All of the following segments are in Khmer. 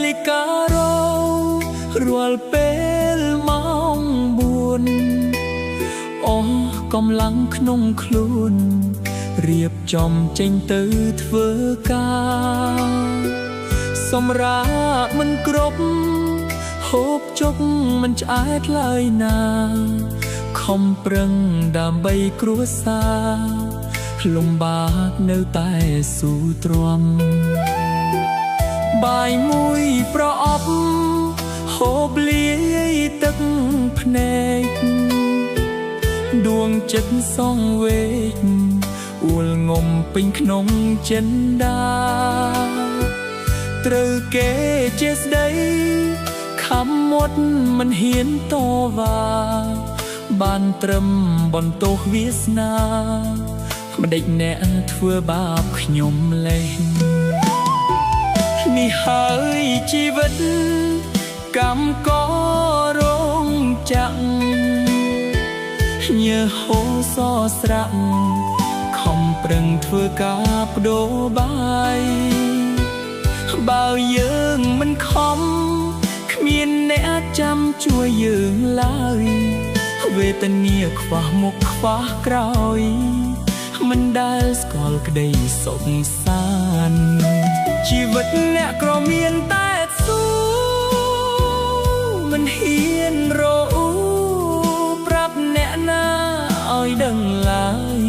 ลิการ้รัวเป็นมองบุญอ๋อกำลังขนมคลุนเรียบจอมเจงตื้อเถือกาสมรามันกรบหกจกมันจะอาดลายนาคอมเปรึงดามใบกรัวซาลมบากเนื้อใต้สู่ตรวมบายมุยประอบโหบเลี้ยตึกพเนกดวงจันทร์ส่องเวกอุลงมเป็นขนมเจนดาตรึกเกเจสได้คำหมดมันเห็นโตว่าบานตรมบนโตกวิสนามันได้แน่ทั่วบาปขยมเล่นนี่หายชีวิตกำก็ร้องจังเยื่อโหซอสรังคอมเปรึงทั่วกาบโดบายบ่าวเยิงมันคอมขมีนแน่จำช่วยเยิงลายเวทเนียขวามุกขวากรอยมันได้สกอลก็ได้สงสารชีวิตแน่กรมีนแต่สู้มันเฮียนโรปรับแน่นาอ้อยดังลาย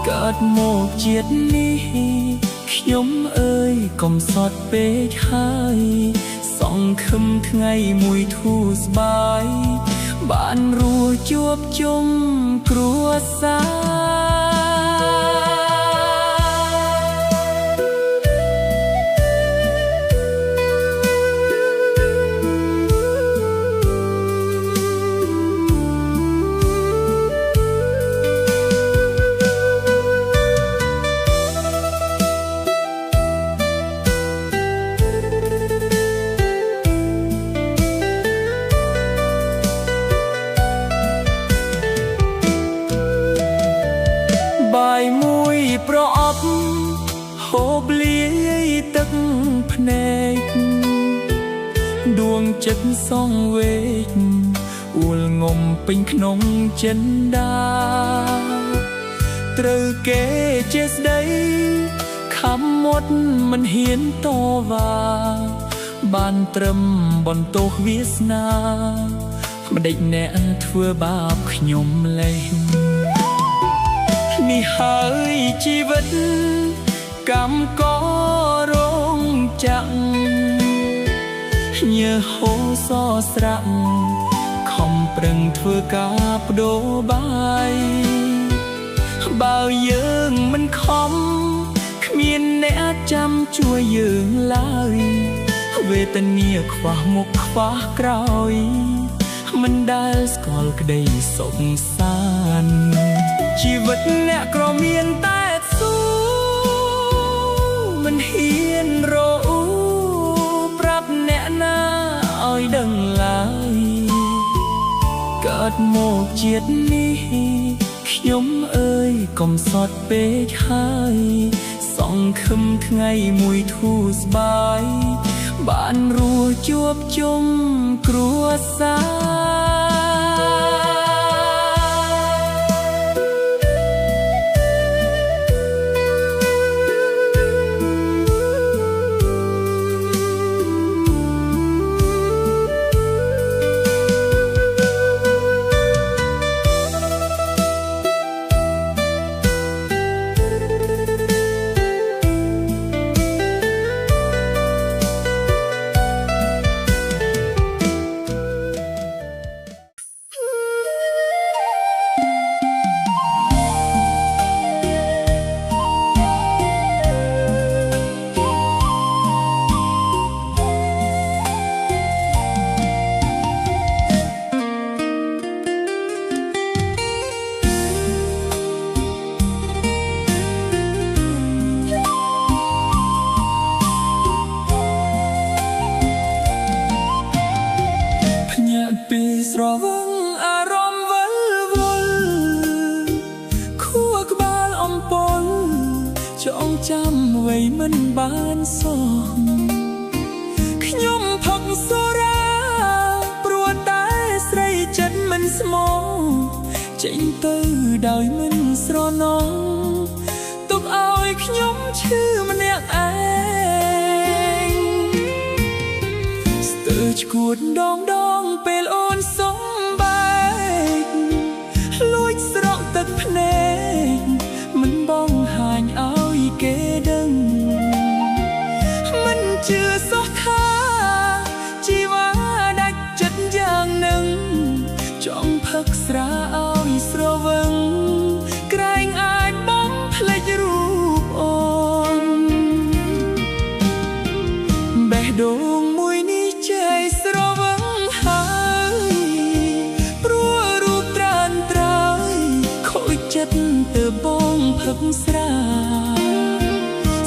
เกิดโมกเจียดนี้ขยมเอ้ยกมสอดเปกหายส่องคึมทั้งไงมุยทูสบายบ้านรัวจวบจุมกลัวสาบายมุยปรอบโหบเลี้ยตึกพเนกดวงจันทร์ส่องเวกอุลงมเป็นขนมเจนดาตรึกเกเจสได้คำหมดมันเห็นโตว่าบานตรมบนโตกวิสนามันได้แน่ทั่วบาปขยมเล่นนี่หายชีวิตกำก็ร้องจังเยื่อโหซอสรังคอมเปรึงทั่วกาบโดบายบ่าวเยิงมันคอมขมีนแน่จำช่วยเยิงลายเวทเนียขวามุกขวากรอยมันได้สกอลก็ได้สงสารชีวิตแน่กรมีนแต่สู้มันเฮียนโรปรับแน่นาอ้อยดังลายเกิดโมกเจียดนี้ขยมเอ้ยกมสอดเปกหายส่องคึมทั้งไงมุยทูสบายบ้านรัวจวบจุมกลัวสาស្រវឹងអារម្មណ៍វិលវល់ខួរក្បាលអំពន់ចងចាំអ្វីមិនបានសោះ សូរាព្រោះតែស្រីចិត្តមិនស្មោចេញទៅដោយមិនស្រណងទុកឲ្យខ្ញុំឈឺម្នាក់ឯងស្ទើរឈួតដងពេលអូនសុំបែកលួចស្រក់ទឹកភ្នែកមិនបងហាញឲ្យគេដឹងមិនជឿសោះថាជីវ៉ាដាច់ចិត្តយ៉ាងនឹងចង់ផឹកស្រាឲ្យស្រវឹងក្រែងអាចបងភ្លេចរូបអូនបេះដូងមួយនេះចេះស្រវឹងហើយព្រោះរូបត្រានត្រើយខូចចិត្តទៅបងផឹកស្រា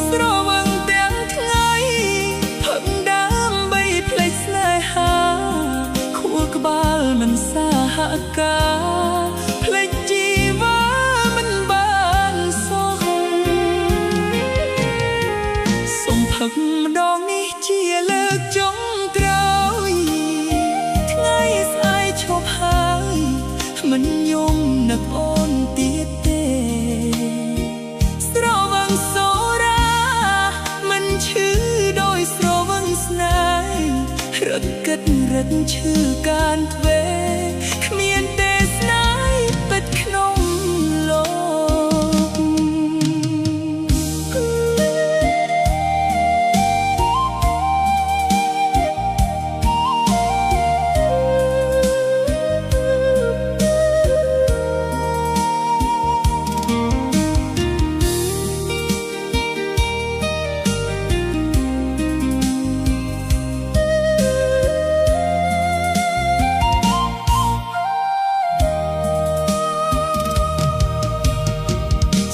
ស្រវឹងទាំងថ្ងៃផឹកដើម្បីភ្លេចស្នេហាខួរក្បាលមិនសហការភ្លេចជីវ៉ាមិនបានសោះសូមផឹកម្ដងនេះជាលើកចុងក្រោយថ្ងៃស្អែកឈប់ហើយមិនយំនឹកអូនទៀតទេស្រវឹងសូរាមិនឈឺដោយស្រវឹងស្នេហ៍រត់គិតរត់ឈឺកានទ្វេគ្មានទេស្នេហ៍ពិតក្នុងលោក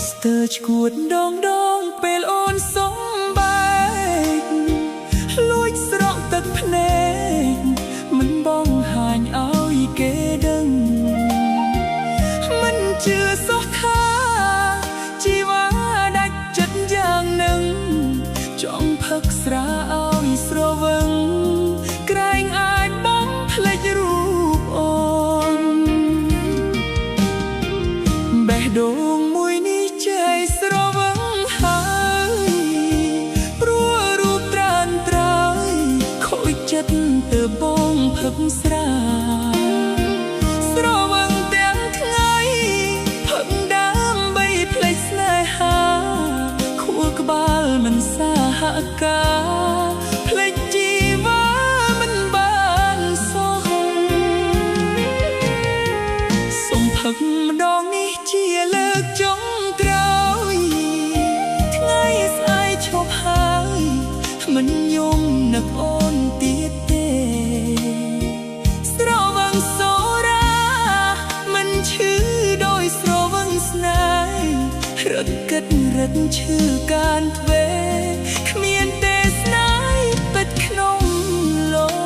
ស្ទើរឈួតដងពេលអូនសុំបែកលួចស្រក់ទឹកភ្នែកមិនបងហាញឲ្យគេដឹងមិនជឿសោះថាជីវ៉ាដាច់ចិត្តយ៉ាងនឹងចង់ផឹកស្រាឲ្យស្រវឹងក្រែងអាចបងភ្លេចរូបអូនបេះដូងមួយនេះចេះស្រវឹងហើយព្រោះរូបត្រានត្រើយខូចចិត្តទៅបងផឹកស្រាស្រវឹងទាំងថ្ងៃផឹកដើម្បីភ្លេចស្នេហាខួរក្បាលមិនសហការភ្លេចជីវ៉ាមិនបានសោះសូមផឹកម្ដងនេះជាលើកចុងក្រោយថ្ងៃស្អែកឈប់ហើយមិនយំនឹកអូនទៀតទេស្រវឹងសូរាមិនឈឺដោយស្រវឹងស្នេហ៍រត់គិតរត់ឈឺកានទ្វេគ្មានទេស្នេហ៍ពិតក្នុងលោក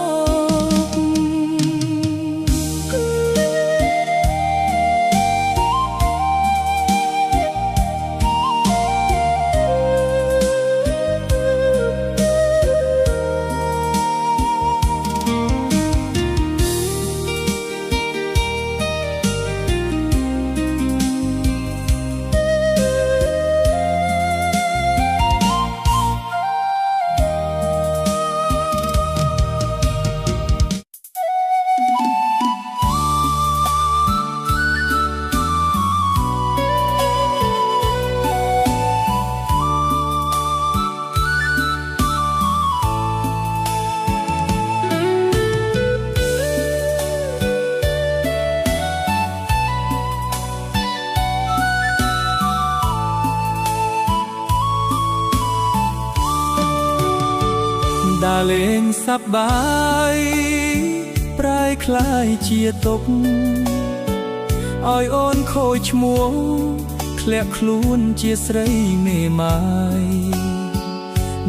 ដើរលេងសប្បាយប្រែคล้ายជាទុកឲ្យអូនខូចឈ្មោះធ្លាក់ខ្លួនជាស្រីមេម៉ាយ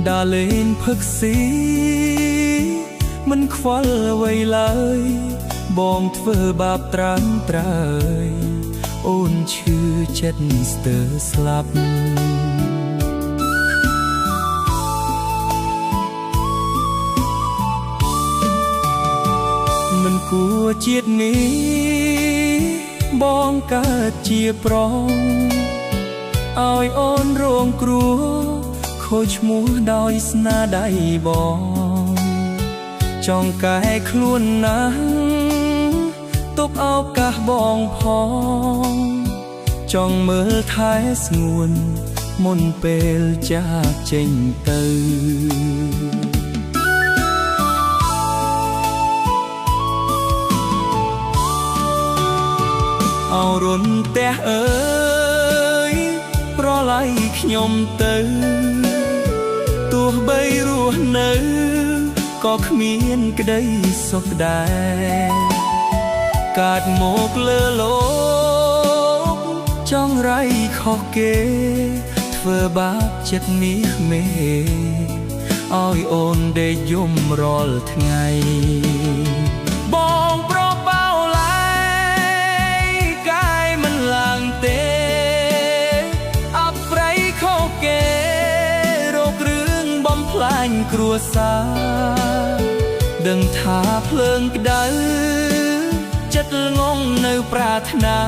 ដើរលេងផឹកស៊ីមិនខ្វល់អ្វីឡើយបងធ្វើបាបត្រាំត្រើយអូនឈឺចិត្តស្ទើរស្លាប់ ជាតិនេះបងកើតជាប្រុសឲ្យអូនរងគ្រោះខូចឈ្មោះដោយស្នាដៃបងចង់កែខ្លួនណាស់ទុកឱកាសបងផងចង់មើលថែស្ងួនមុនពេលចាកចេញទៅអោរុនផ្ទះអើយប្រឡ័យខ្ញុំទៅទោះបីរស់នៅក៏គ្មានក្តីសុខដែរកើតមកលើលោកចង់រៃខុសគេធ្វើបាបចិត្តនេះមេឲ្យអូនដេកយំរាល់ថ្ងៃបងប្របោឡាយកាយមិនឡើងទេអប្រៃខុសគេរករឿងបំផ្លាញគ្រួសារដឹងថាភ្លើងក្តៅចិត្តងងនៅប្រាថ្នា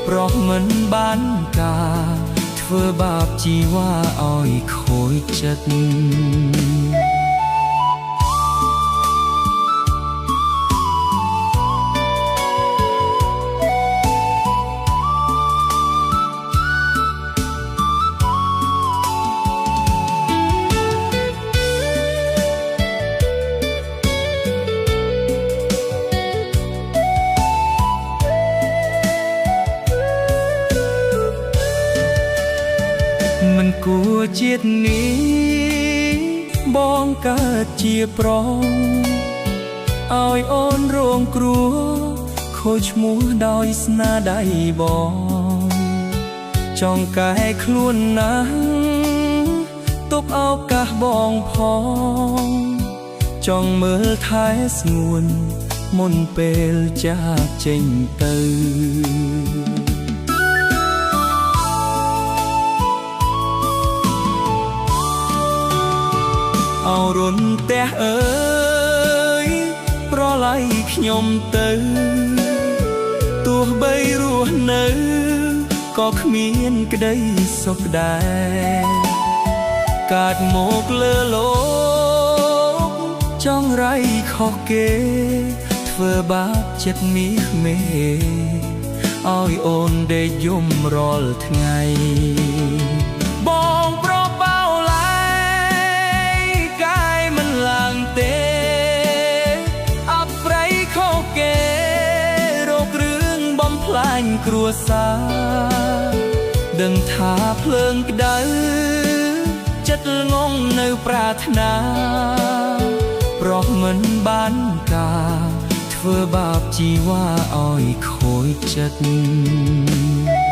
ប្រោះមិនបានការធ្វើបាបជីវ៉ាឲ្យខូចចិត្តមិនគួរជាតិនេះបងកើតជាប្រុសឲ្យអូនរងគ្រោះខូចឈ្មោះដោយស្នាដៃបងចង់កែខ្លួនណាស់ទុកឱកាសបងផងចង់មើលថែស្ងួនមុនពេលចាកចេញទៅអោរុនផ្ទះអើយប្រឡ័យខ្ញុំទៅទោះបីរស់នៅក៏គ្មានក្តីសុខដែរកើតមកលើលោកចង់រៃខុសគេធ្វើបាបចិត្តនេះមេឲ្យអូនដេកយំរាល់ថ្ងៃបងប្របោឡើងទេអប្រៃខុសគេរករឿងបំផ្លាញគ្រួសារដឹងថាភ្លើងក្តៅចិត្តងងនៅប្រាថ្នាប្រោះមិនបានការធ្វើបាបជីវ៉ាឲ្យខូចចិត្ត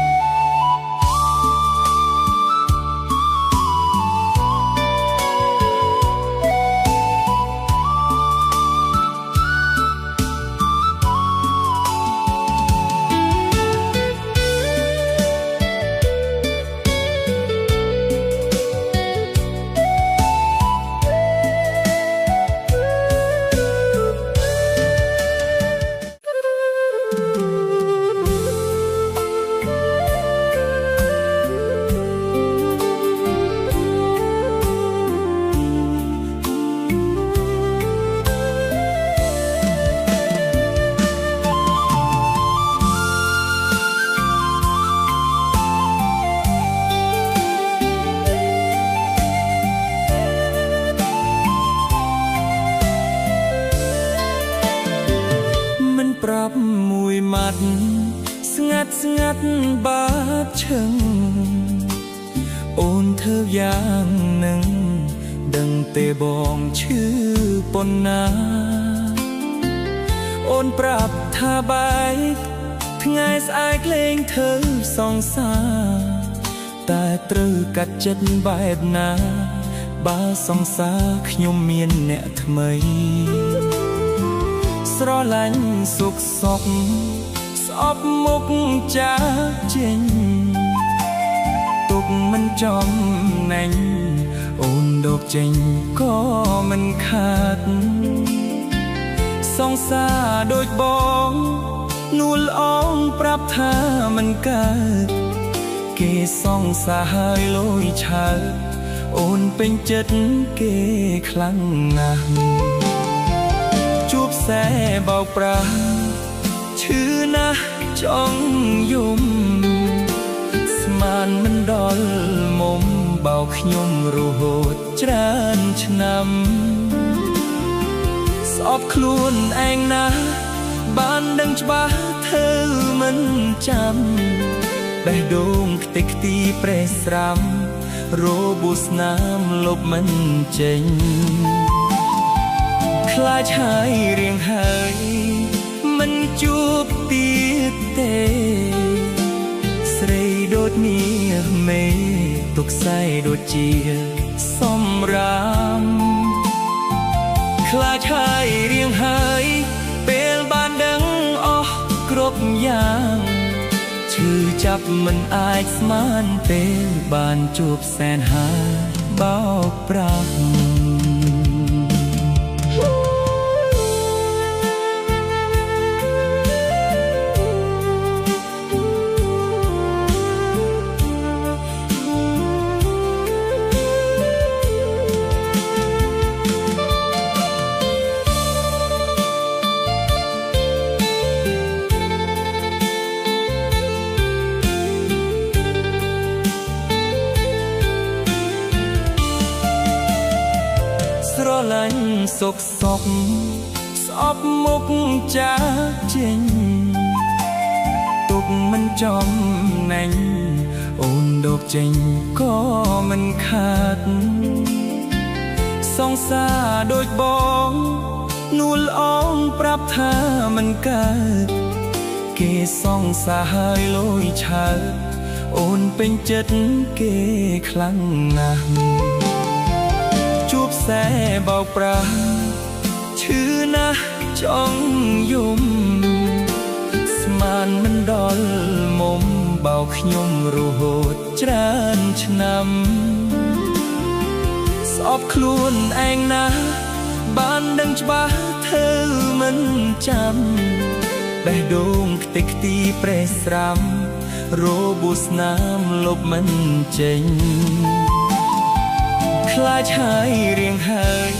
ប្រាប់មួយម៉ាត់ស្ងាត់ស្ងាត់បាបឈឹងអូនធ្វើយ៉ាងនឹងដឹងទេបងឈឺប៉ុណ្ណាអូនប្រាប់ថាបែកថ្ងៃស្អែកលេងធ្វើសងសាតែត្រូវកាត់ចិត្តបែបណាបើសងសារខ្ញុំមានអ្នកថ្មីស្រឡាញ់សុខសុខស្អប់មុខចាកចេញទុកមិនចំណេញអូនដកចេញក៏មិនខាតស สงสารโดยบองนูลอ้องปรับท่ามันเกิดเกสองสายลอยชาโอนเป็นเจ็ดเกคลั่งงามจูบแสเบาปราชื่อนะจ้องยุ่มสมานมันดอลมมเบาขยมรูโหดจรานชนำสอบคลุนเองนะบ้านดังฉบับเธอมันจำได้ดงติกตีเปรสรำโรบุสน้ำลบมันเจงคลาชายเรียงหายมันจูบตีเตสเรยโดดเมียเมตกใส่โดดเจียซ่อมรำคลาชายเรียงหายเปลบานดังออกกรบยางชื่อจับมันอายสมานเปลบานจูบแสนหาเบาปรักสรลันสกสกสอบมุกจากจริงตุกมันจอมแน่งโอนดอกจริงก็มันขาดสองสาโดยบองนูลอ้องปรับท่ามันเกิดเกสองสายลอยชาโอนเป็นเจ็ดเกคลั่งงามจูบแสเบาปราชื่อนะจ้องยุ่มสมานมันดอลมมเบาขยมรูโหดจรานชนำสอบคลุนเองนะบ้านดังฉบับเธอมันจำได้ดงติกตีเปรสรำโรบุสน้ำลบมันเจงคลาชายเรียงหาย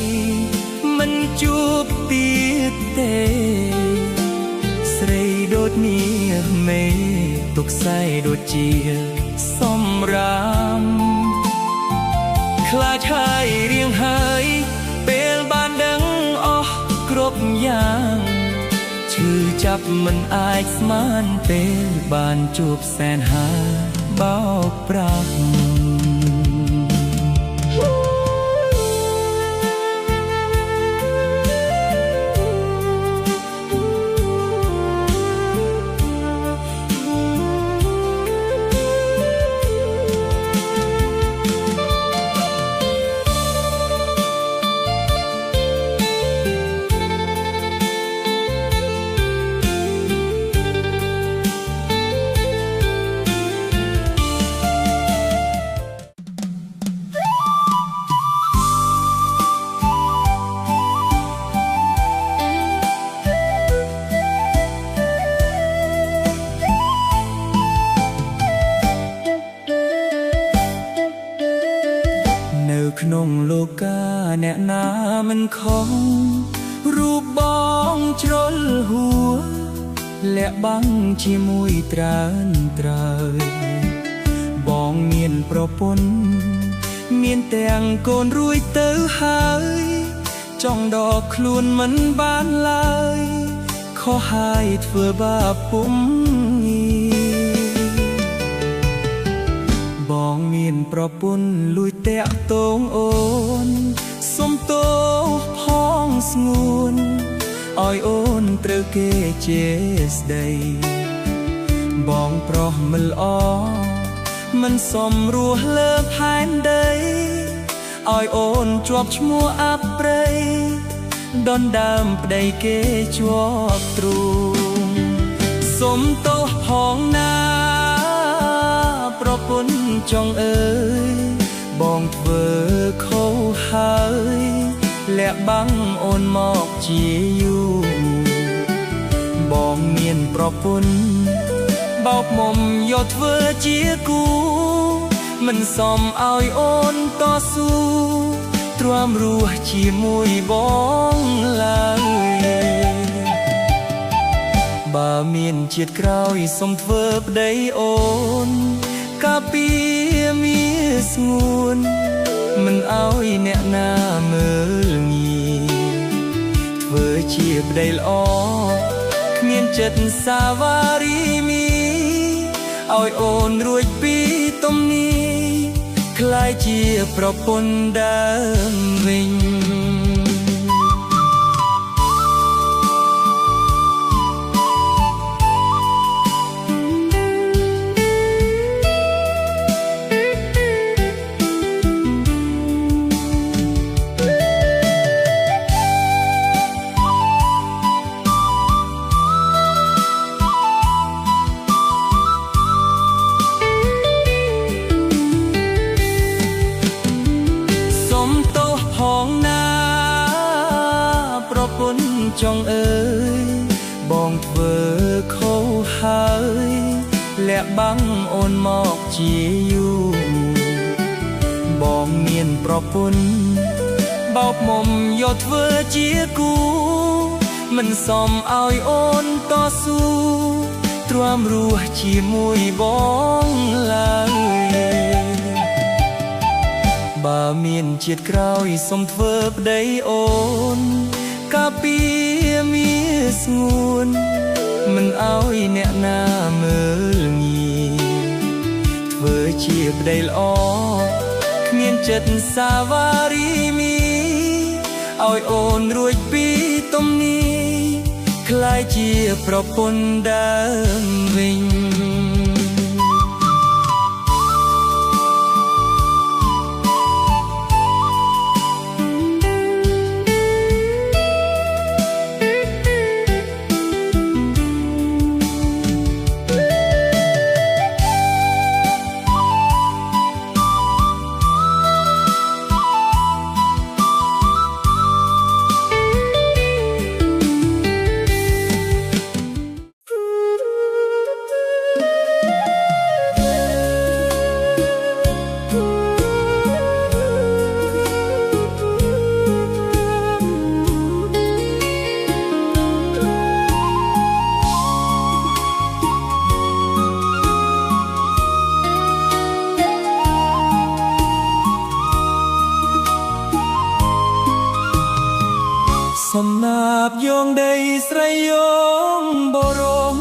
มันจูบตีเตสเรยโดดเมียเมตกใส่โดดเจียซ่อมรำคลาชายเรียงหายเปลบานดังออกกรบยางชื่อจับมันอายสมานเปลบานจูบแสนหาเบาปรักขนมโลกาแนะนามันของรูปบองจรลหัวและบังชีมุยตรานตรายบองเมียนประปนเมียนแต่งโกนรวยเตอหายจ้องดอกคลุนมันบานลายขอหายเถื่อบาปุ่มบองเมียนประปุนลุยแตะตรงโอนสมโตพ้องสงวนอ้อยโอนเตรเกเจสได้บองเพราะมันอ้อมันสมรัวเลิกหายได้อ้อยโอนจวบชมัวอับเปรยดอนดำปได้เกจวบตรูสมโตพ้องนาประปุนจองเอ๋ยบองเธอเขาหายและบังโอนหมอกจีอยู่ មានប្រពន្ធបោកមុំយកធ្វើជាគូមិនសមឲ្យអូនតស៊ូទ្រាំរស់ជាមួយបងឡើយបើមានជាតិក្រោយសុំធ្វើប្តីអូនកាពីមាស្ងួនមិនឲ្យអ្នកណាមើលងាយធ្វើជាប្តីល្អគ្មានចិត្តសាវារីមីឲ្យអូនរួចពីទំនីក្លាយជាប្រពន្ធដើមវិញចង់អើយបងធ្វើខុសហើយលាក់បាំងអូនមកជាយូរបងមានប្រពន្ធបោកមុំយកធ្វើជាគូមិនសមឲ្យអូនតស៊ូទ្រាំរស់ជាមួយបងឡើយបើមានជាតិក្រោយសុំធ្វើប្តីអូនកាពីមាស្ងួនមិនឲ្យអ្នកណាមើលងាយធ្វើជាប្តីល្អគ្មានចិត្តសាវារីមីឲ្យអូនរួចពីទំនីក្លាយជាប្រពន្ធដើមវិញសំណាបយងដីស្រីយងបរម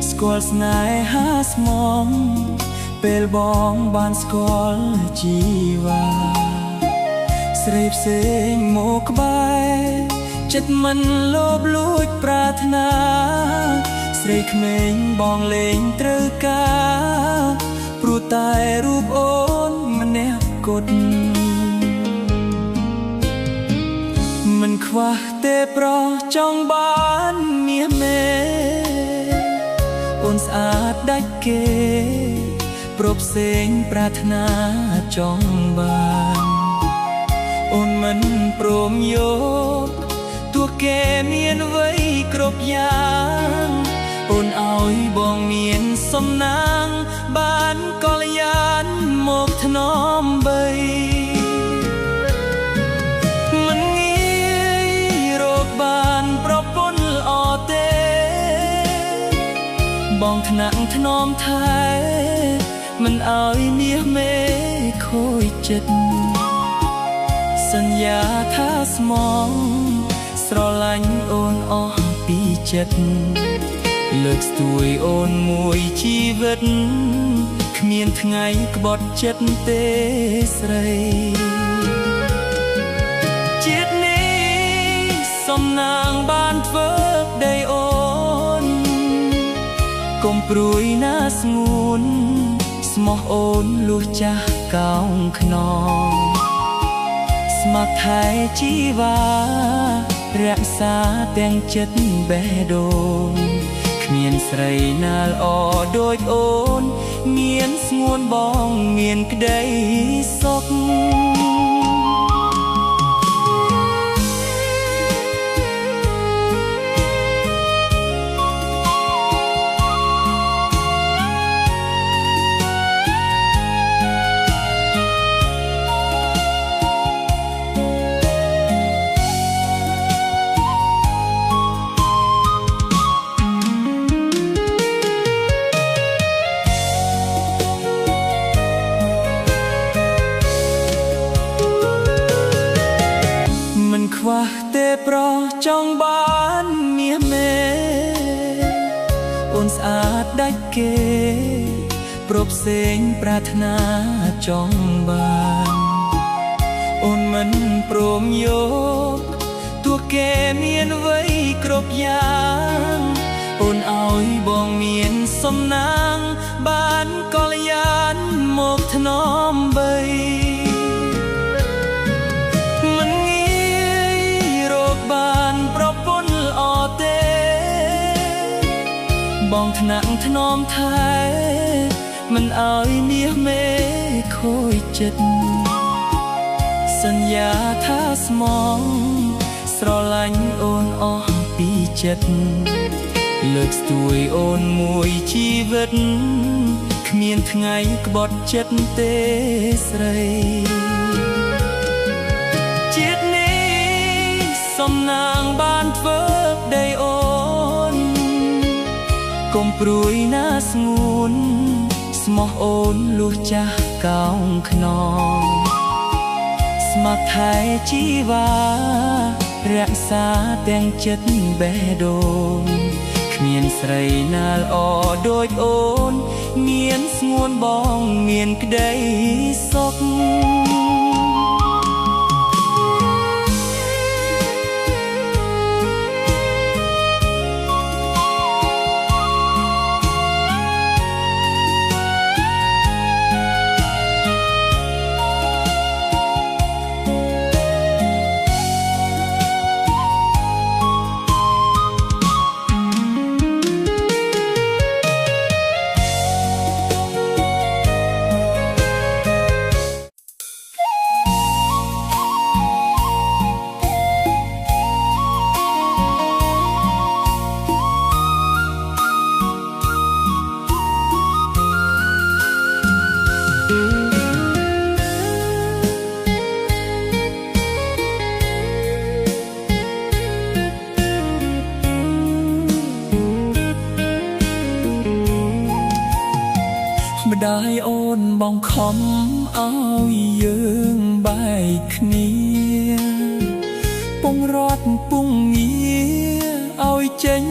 ស្គាល់ស្នេហាស្មងពេលបងបានស្គាល់ជីវ៉ាស្រីផ្សេងមកក្បែរចិត្តមិនលោភលួចប្រាថ្នាស្រីក្មេងបងលេងត្រូវការព្រោះតែរូបអូនម្នាក់គត់មិនខ្វះទេប្រុសចង់បានមាសមេអូនស្អាតដាច់គេព្រោះផ្សេងប្រាថ្នាចង់បានអូនមិនព្រមយកទោះគេមានវ័យគ្រប់យ៉ាងអូនឲ្យបងមានសំណាងបានកល្យានមកថ្នមបីបានប្រពន្ធល្អទេបងថ្នាក់ថ្នមថែមិនឲ្យមាសមេខូចចិត្តសន្យាថាស្មងស្រឡាញ់អូនអស់ពីចិត្តលើកស្ទួយអូនមួយជីវិតគ្មានថ្ងៃក្បត់ចិត្តទេស្រីជាតិសំណាងបានធ្វើប្តីអូនកុំព្រួយណាស្ងួនស្មោះអូនលុះចាស់កោងខ្នងស្ម័គ្រថែជីវ៉ារក្សាទាំងចិត្តបេះដូងគ្មានស្រីណាល្អដូចអូនមានស្ងួនបងមានក្តីសុខ ខ្វះទេប្រចង់បានមាសមេអូនស្អាតដាច់គេប្រពផ្សេងប្រាថ្នាចង់បានអូនមិនព្រមយកទោះគេមានវ័យគ្រប់យ៉ាងអូនឲ្យបងមានសំណាងបានកល្យានមកថ្នមបីមិនងាយរកបានប្រពន្ធល្អទេបងថ្នាក់ថ្នមថែមិនឲ្យមាសមេខូចចិត្តសន្យាថាស្មងស្រឡាញ់អូនអស់ពីចិត្តលើកស្ទួយអូនមួយជីវិតគ្មានថ្ងៃក្បត់ចិត្តទេស្រីជាតិនេះសំណាងបានធ្វើប្តីអូនកុំព្រួយណាស្ងួនស្មោះអូនលួសចាស់កោងខ្នងស្ម័គ្រថែជីវ៉ារក្សាទាំងចិត្តបេះដូងគ្មានស្រីណាល្អដូចអូនមានស្ងួនបងមានក្តីសុខម្ដាយអូនបងខំឲ្យយើងបែកគ្នាពងរត់ពងងារឲ្យចេញ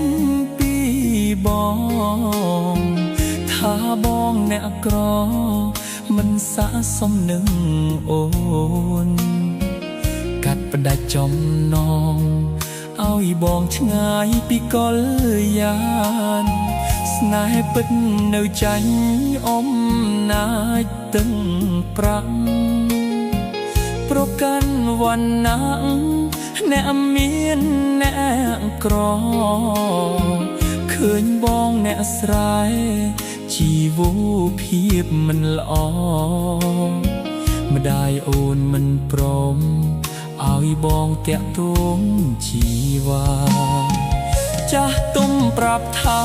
ពីបងថាបងអ្នកក្រមិនស័ក្តិសមនឹងអូនកាត់ផ្ដាច់ចំណងឲ្យបងឆ្ងាយពីកល្យានស្នេហ៍ពិតនៅចាញ់អំណាចទឹងប្រាំងប្រកាន់វណ្ណៈអ្នកមានអ្នកក្រឃើញបងអ្នកស្រែជីវូភាពមិនល្អម្ដាយអូនមិនព្រមឲ្យបងតាក់ទងជីវ៉ាចាស់ទុំប្រាប់ថា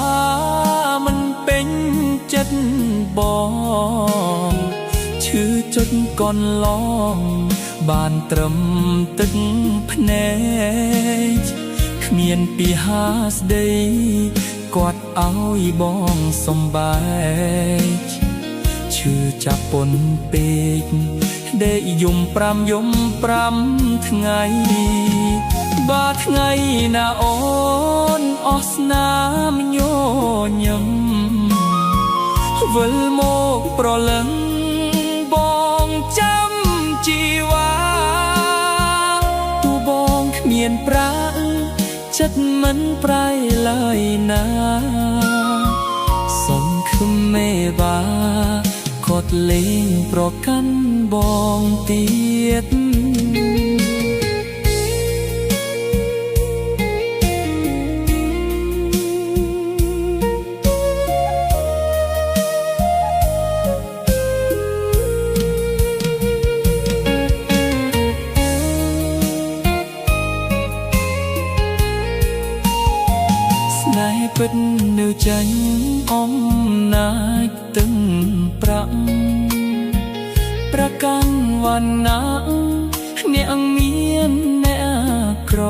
មិនពេញចិត្តបងឈឺចុចកន្លងបានត្រឹមទឹកភ្នែកគ្មានពីហាស្ដីគាត់ឲ្យបងសំបែកឈឺចាប់ពន់ពេកដេកយំ5ថ្ងៃបាថ្ងៃណាអូនអស់ស្នាមញញឹមវិលមកប្រលឹងបងចាំជីវ៉ាទូបងគ្មានប្រាក់ចិត្តមិនប្រៃឡើយណាសុំខឹមមេបាគាត់លេងប្រកាន់បងទៀតពិតនៅចាញ់អំណាចទឹងប្រាក់ប្រកាន់វណ្ណៈអ្នកមានអ្នកក្រ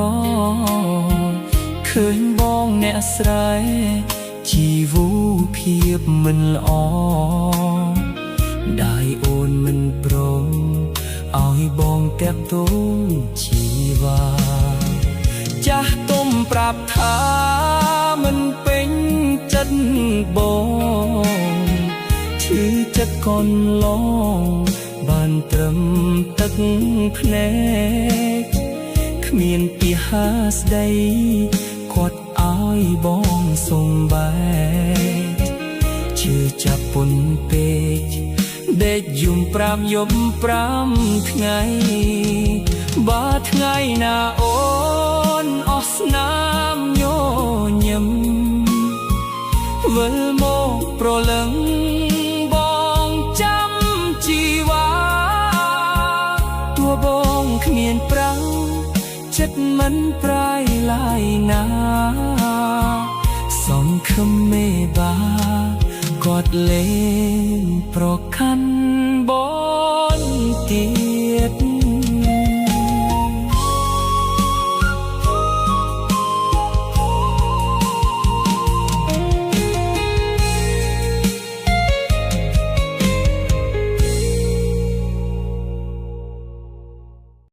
ឃើញបងអ្នកស្រែជីវូភាពមិនល្អได้អូនមិនព្រមឲ្យបងតាក់ទងជីវ៉ា ចាស់ទុំប្រាប់ថាមិនពេញចិត្តបងឈឺចិត្តកូនឡងបានត្រឹមទឹកភ្នែកគ្មានពីហាស្ដីគាត់ឲ្យបងសំបែកឈឺចាប់ពុនពេកដេកយំ5យប់5ថ្ងៃបើថ្ងៃណាអូនអស់ស្នាមញញឹមវិលមកប្រលឹងបងចាំជីវ៉ាទោះបងគ្មានប្រាំងចិត្តមិនប្រៃឡាយណាសង្ឃឹមមេបាគាត់លេងប្រកាន់បនទី